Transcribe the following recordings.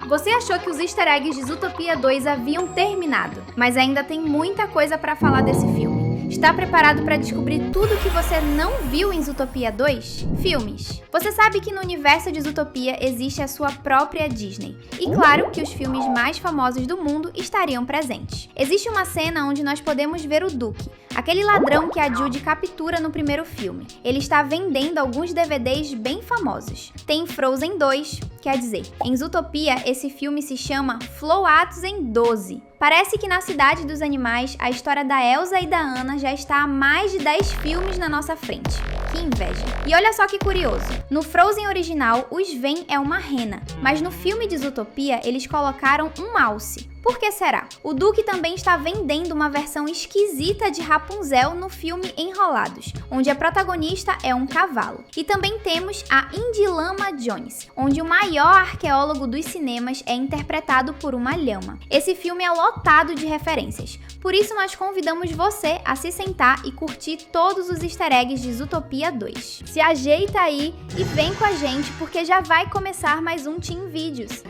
Você achou que os easter eggs de Zootopia 2 haviam terminado, mas ainda tem muita coisa para falar desse filme. Está preparado para descobrir tudo o que você não viu em Zootopia 2? Filmes. Você sabe que no universo de Zootopia existe a sua própria Disney. E claro que os filmes mais famosos do mundo estariam presentes. Existe uma cena onde nós podemos ver o Duke, aquele ladrão que a Judy captura no primeiro filme. Ele está vendendo alguns DVDs bem famosos. Tem Frozen 2, quer dizer, em Zootopia esse filme se chama Floatzen 12. Parece que na Cidade dos Animais a história da Elsa e da Anna já está há mais de 10 filmes na nossa frente. Que inveja. E olha só que curioso, no Frozen original o Sven é uma rena, mas no filme de Zootopia eles colocaram um alce. Por que será? O Duke também está vendendo uma versão esquisita de Rapunzel no filme Enrolados, onde a protagonista é um cavalo. E também temos a Indy Lama Jones, onde o maior arqueólogo dos cinemas é interpretado por uma lhama. Esse filme é lotado de referências, por isso nós convidamos você a se sentar e curtir todos os easter eggs de Zootopia 2. Se ajeita aí e vem com a gente porque já vai começar mais um Team Vídeos.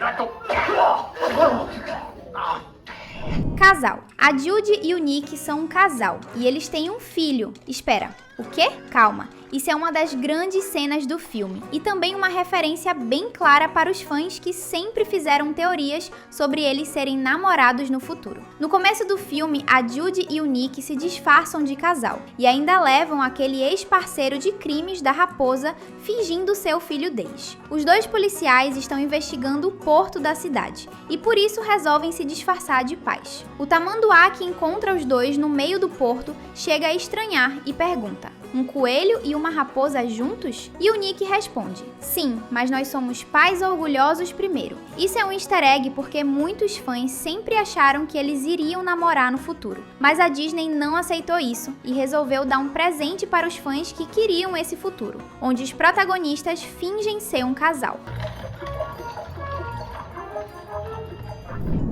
Casal. A Judy e o Nick são um casal e eles têm um filho. Espera, o quê? Calma. Isso é uma das grandes cenas do filme e também uma referência bem clara para os fãs que sempre fizeram teorias sobre eles serem namorados no futuro. No começo do filme, a Judy e o Nick se disfarçam de casal e ainda levam aquele ex-parceiro de crimes da raposa fingindo ser o filho deles. Os dois policiais estão investigando o porto da cidade e por isso resolvem se disfarçar de pais. O tamanduá que encontra os dois no meio do porto chega a estranhar e pergunta: um coelho e uma raposa juntos? E o Nick responde: sim, mas nós somos pais orgulhosos primeiro. Isso é um easter egg porque muitos fãs sempre acharam que eles iriam namorar no futuro. Mas a Disney não aceitou isso e resolveu dar um presente para os fãs que queriam esse futuro, onde os protagonistas fingem ser um casal.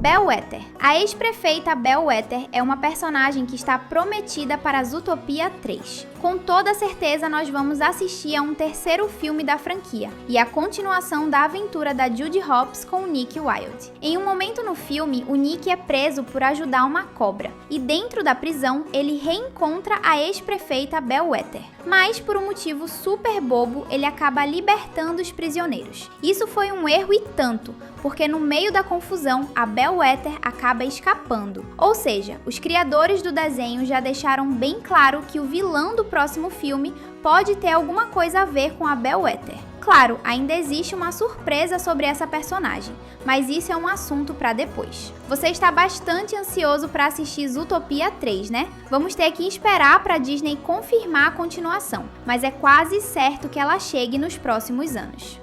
Bellwether. A ex-prefeita Bellwether é uma personagem que está prometida para Zootopia 3. Com toda certeza nós vamos assistir a um terceiro filme da franquia e a continuação da aventura da Judy Hopps com o Nick Wilde. Em um momento no filme, o Nick é preso por ajudar uma cobra e dentro da prisão ele reencontra a ex-prefeita Bellwether. Mas por um motivo super bobo, ele acaba libertando os prisioneiros. Isso foi um erro e tanto, porque no meio da confusão, a Bellwether acaba escapando. Ou seja, os criadores do desenho já deixaram bem claro que o vilão do próximo filme pode ter alguma coisa a ver com a Bellwether. Claro, ainda existe uma surpresa sobre essa personagem, mas isso é um assunto para depois. Você está bastante ansioso para assistir Zootopia 3, né? Vamos ter que esperar para a Disney confirmar a continuação, mas é quase certo que ela chegue nos próximos anos.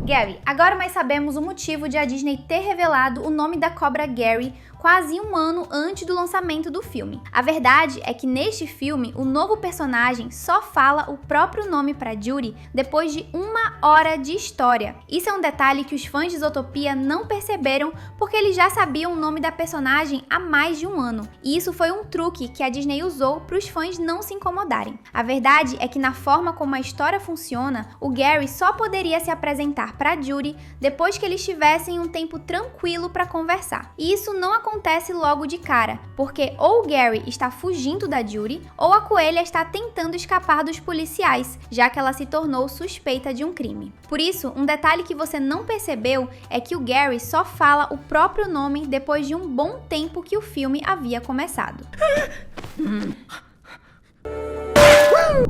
Gary. Agora nós sabemos o motivo de a Disney ter revelado o nome da cobra Gary quase um ano antes do lançamento do filme. A verdade é que neste filme, o novo personagem só fala o próprio nome para Judy depois de 1 hora de história. Isso é um detalhe que os fãs de Zootopia não perceberam porque eles já sabiam o nome da personagem há mais de 1 ano. E isso foi um truque que a Disney usou para os fãs não se incomodarem. A verdade é que na forma como a história funciona, o Gary só poderia se apresentar para Judy depois que eles tivessem um tempo tranquilo para conversar. E isso não acontece logo de cara, porque ou o Gary está fugindo da Judy, ou a coelha está tentando escapar dos policiais, já que ela se tornou suspeita de um crime. Por isso, um detalhe que você não percebeu é que o Gary só fala o próprio nome depois de um bom tempo que o filme havia começado.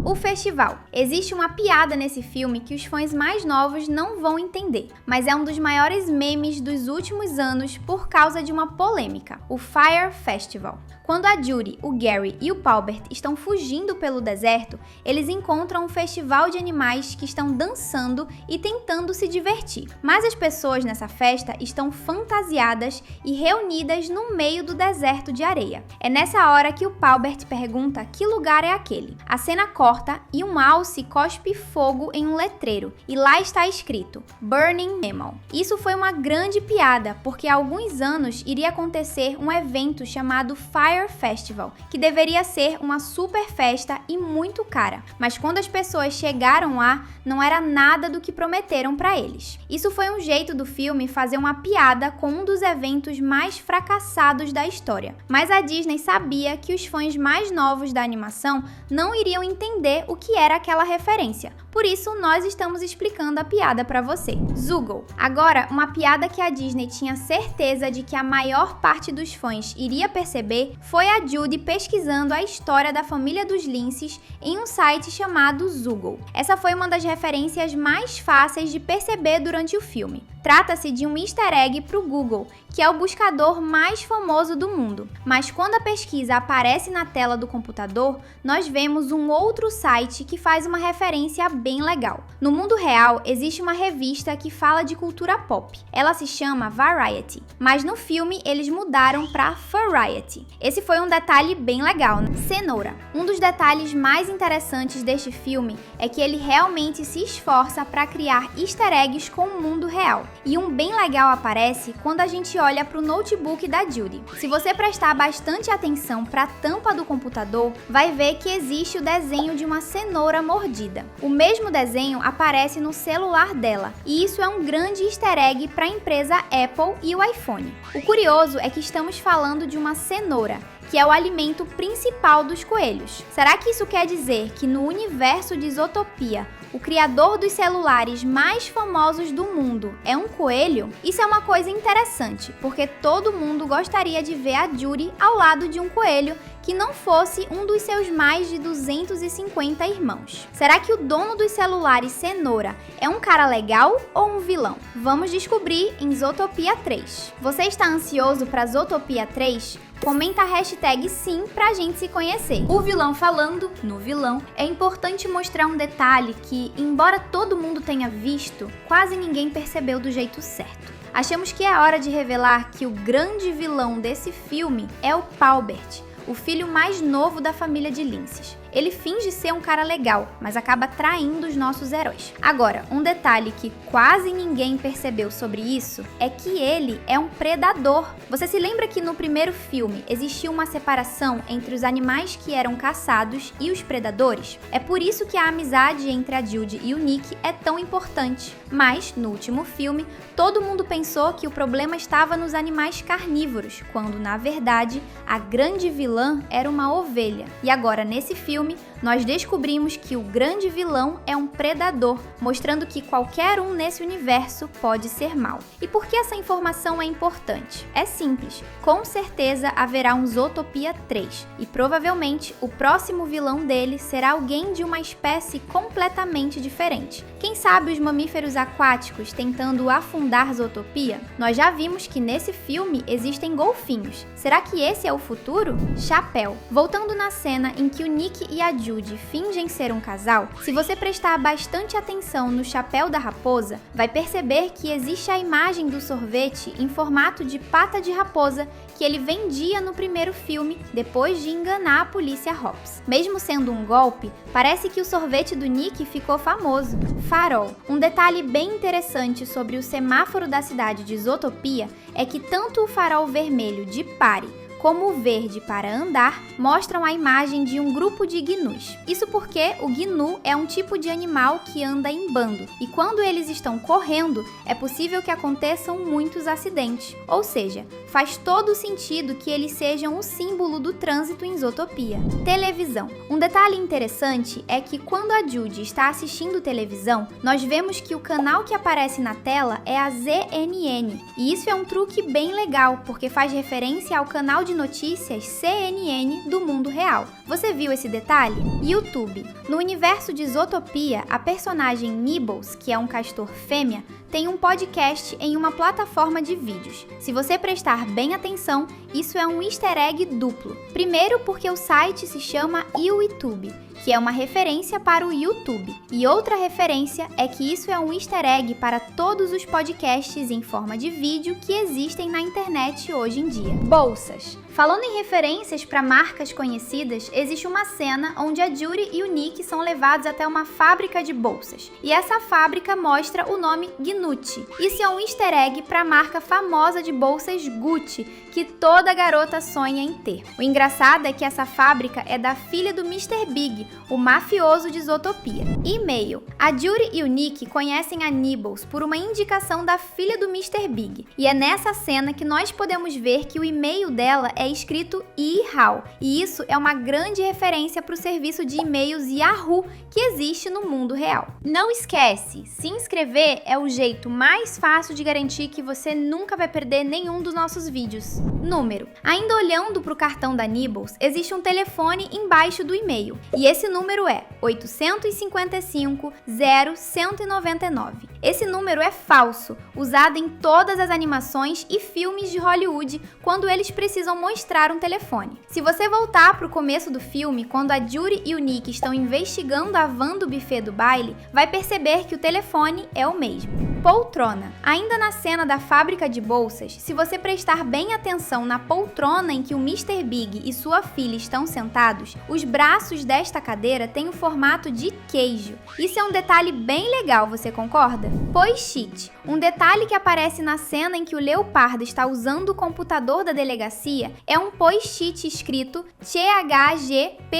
O festival. Existe uma piada nesse filme que os fãs mais novos não vão entender, mas é um dos maiores memes dos últimos anos por causa de uma polêmica, o Fire Festival. Quando a Judy, o Gary e o Paubert estão fugindo pelo deserto, eles encontram um festival de animais que estão dançando e tentando se divertir. Mas as pessoas nessa festa estão fantasiadas e reunidas no meio do deserto de areia. É nessa hora que o Paubert pergunta que lugar é aquele. A cena corta e um alce cospe fogo em um letreiro, e lá está escrito Burning Nemo. Isso foi uma grande piada, porque há alguns anos iria acontecer um evento chamado Fire Festival, que deveria ser uma super festa e muito cara, mas quando as pessoas chegaram lá, não era nada do que prometeram para eles. Isso foi um jeito do filme fazer uma piada com um dos eventos mais fracassados da história, mas a Disney sabia que os fãs mais novos da animação não iriam entender o que era aquela referência. Por isso, nós estamos explicando a piada para você. Zoogle. Agora, uma piada que a Disney tinha certeza de que a maior parte dos fãs iria perceber foi a Judy pesquisando a história da família dos linces em um site chamado Zoogle. Essa foi uma das referências mais fáceis de perceber durante o filme. Trata-se de um easter egg para o Google, que é o buscador mais famoso do mundo. Mas quando a pesquisa aparece na tela do computador, nós vemos um outro site que faz uma referência bem legal. No mundo real, existe uma revista que fala de cultura pop. Ela se chama Variety, mas no filme eles mudaram para Furriety. Esse foi um detalhe bem legal, né? Cenoura. Um dos detalhes mais interessantes deste filme é que ele realmente se esforça para criar easter eggs com o mundo real. E um bem legal aparece quando a gente olha para o notebook da Judy. Se você prestar bastante atenção para a tampa do computador, vai ver que existe o desenho de uma cenoura mordida. O mesmo desenho aparece no celular dela, e isso é um grande easter egg para a empresa Apple e o iPhone. O curioso é que estamos falando de uma cenoura, que é o alimento principal dos coelhos. Será que isso quer dizer que no universo de Zootopia, o criador dos celulares mais famosos do mundo é um coelho? Isso é uma coisa interessante, porque todo mundo gostaria de ver a Judy ao lado de um coelho que não fosse um dos seus mais de 250 irmãos. Será que o dono dos celulares Cenoura é um cara legal ou um vilão? Vamos descobrir em Zootopia 3. Você está ansioso para Zootopia 3? Comenta a hashtag sim pra gente se conhecer. O vilão falando no vilão, é importante mostrar um detalhe que, embora todo mundo tenha visto, quase ninguém percebeu do jeito certo. Achamos que é hora de revelar que o grande vilão desse filme é o Paubert, o filho mais novo da família de linces. Ele finge ser um cara legal, mas acaba traindo os nossos heróis. Agora, um detalhe que quase ninguém percebeu sobre isso é que ele é um predador. Você se lembra que no primeiro filme existiu uma separação entre os animais que eram caçados e os predadores? É por isso que a amizade entre a Judy e o Nick é tão importante. Mas, no último filme, todo mundo pensou que o problema estava nos animais carnívoros, quando, na verdade, a grande vilã era uma ovelha. E agora, nesse filme, nós descobrimos que o grande vilão é um predador, mostrando que qualquer um nesse universo pode ser mau. E por que essa informação é importante? É simples, com certeza haverá um Zootopia 3, e provavelmente o próximo vilão dele será alguém de uma espécie completamente diferente. Quem sabe os mamíferos aquáticos tentando afundar Zootopia? Nós já vimos que nesse filme existem golfinhos. Será que esse é o futuro? Chapéu. Voltando na cena em que o Nick e a Judy fingem ser um casal, se você prestar bastante atenção no chapéu da raposa, vai perceber que existe a imagem do sorvete em formato de pata de raposa que ele vendia no primeiro filme, depois de enganar a polícia Hobbs. Mesmo sendo um golpe, parece que o sorvete do Nick ficou famoso. Farol. Um detalhe bem interessante sobre o semáforo da cidade de Zootopia é que tanto o farol vermelho de pare como o verde para andar, mostram a imagem de um grupo de gnus. Isso porque o gnu é um tipo de animal que anda em bando, e quando eles estão correndo, é possível que aconteçam muitos acidentes. Ou seja, faz todo sentido que eles sejam o símbolo do trânsito em Zootopia. Televisão. Um detalhe interessante é que quando a Judy está assistindo televisão, nós vemos que o canal que aparece na tela é a ZNN, e isso é um truque bem legal, porque faz referência ao canal de notícias CNN do mundo real. Você viu esse detalhe? YouTube. No universo de Zootopia, a personagem Nibbles, que é um castor fêmea, tem um podcast em uma plataforma de vídeos. Se você prestar bem atenção, isso é um easter egg duplo. Primeiro porque o site se chama YouTube, que é uma referência para o YouTube. E outra referência é que isso é um easter egg para todos os podcasts em forma de vídeo que existem na internet hoje em dia. Bolsas. Falando em referências para marcas conhecidas, existe uma cena onde a Judy e o Nick são levados até uma fábrica de bolsas. E essa fábrica mostra o nome Gnucci. Isso é um easter egg para a marca famosa de bolsas Gucci, que toda garota sonha em ter. O engraçado é que essa fábrica é da filha do Mr. Big, o mafioso de Zootopia. E-mail. A Judy e o Nick conhecem a Nibbles por uma indicação da filha do Mr. Big. E é nessa cena que nós podemos ver que o e-mail dela é escrito Yahoo. E isso é uma grande referência para o serviço de e-mails Yahoo que existe no mundo real. Não esquece, se inscrever é o jeito mais fácil de garantir que você nunca vai perder nenhum dos nossos vídeos. Número. Ainda olhando para o cartão da Nibbles, existe um telefone embaixo do e-mail. E esse número é 855 0199. Esse número é falso, usado em todas as animações e filmes de Hollywood quando eles precisam mostrar um telefone. Se você voltar para o começo do filme, quando a Judy e o Nick estão investigando a van do buffet do baile, vai perceber que o telefone é o mesmo. Poltrona. Ainda na cena da fábrica de bolsas, se você prestar bem atenção na poltrona em que o Mr. Big e sua filha estão sentados, os braços desta cadeira têm o formato de queijo. Isso é um detalhe bem legal, você concorda? Post-it. Um detalhe que aparece na cena em que o Leopardo está usando o computador da delegacia é um post-it escrito THGPWD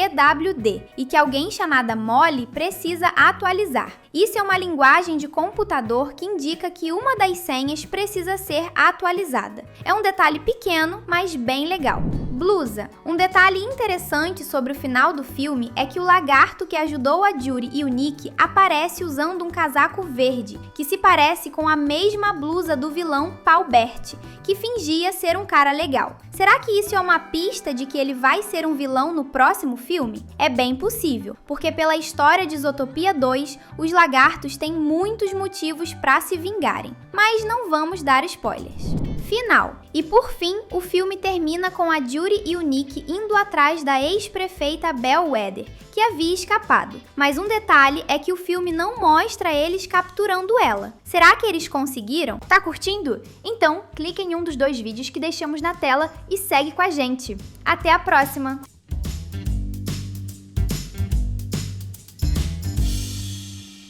e que alguém chamada Molly precisa atualizar. Isso é uma linguagem de computador que indica que uma das senhas precisa ser atualizada. É um detalhe pequeno, mas bem legal. Blusa. Um detalhe interessante sobre o final do filme é que o lagarto que ajudou a Judy e o Nick aparece usando um casaco verde, que se parece com a mesma blusa do vilão Paubert, que fingia ser um cara legal. Será que isso é uma pista de que ele vai ser um vilão no próximo filme? É bem possível, porque pela história de Zootopia 2, os lagartos têm muitos motivos para se vingarem. Mas não vamos dar spoilers. Final. E por fim, o filme termina com a Judy e o Nick indo atrás da ex-prefeita Bellwether, que havia escapado. Mas um detalhe é que o filme não mostra eles capturando ela. Será que eles conseguiram? Tá curtindo? Então, clique em um dos 2 vídeos que deixamos na tela e segue com a gente. Até a próxima!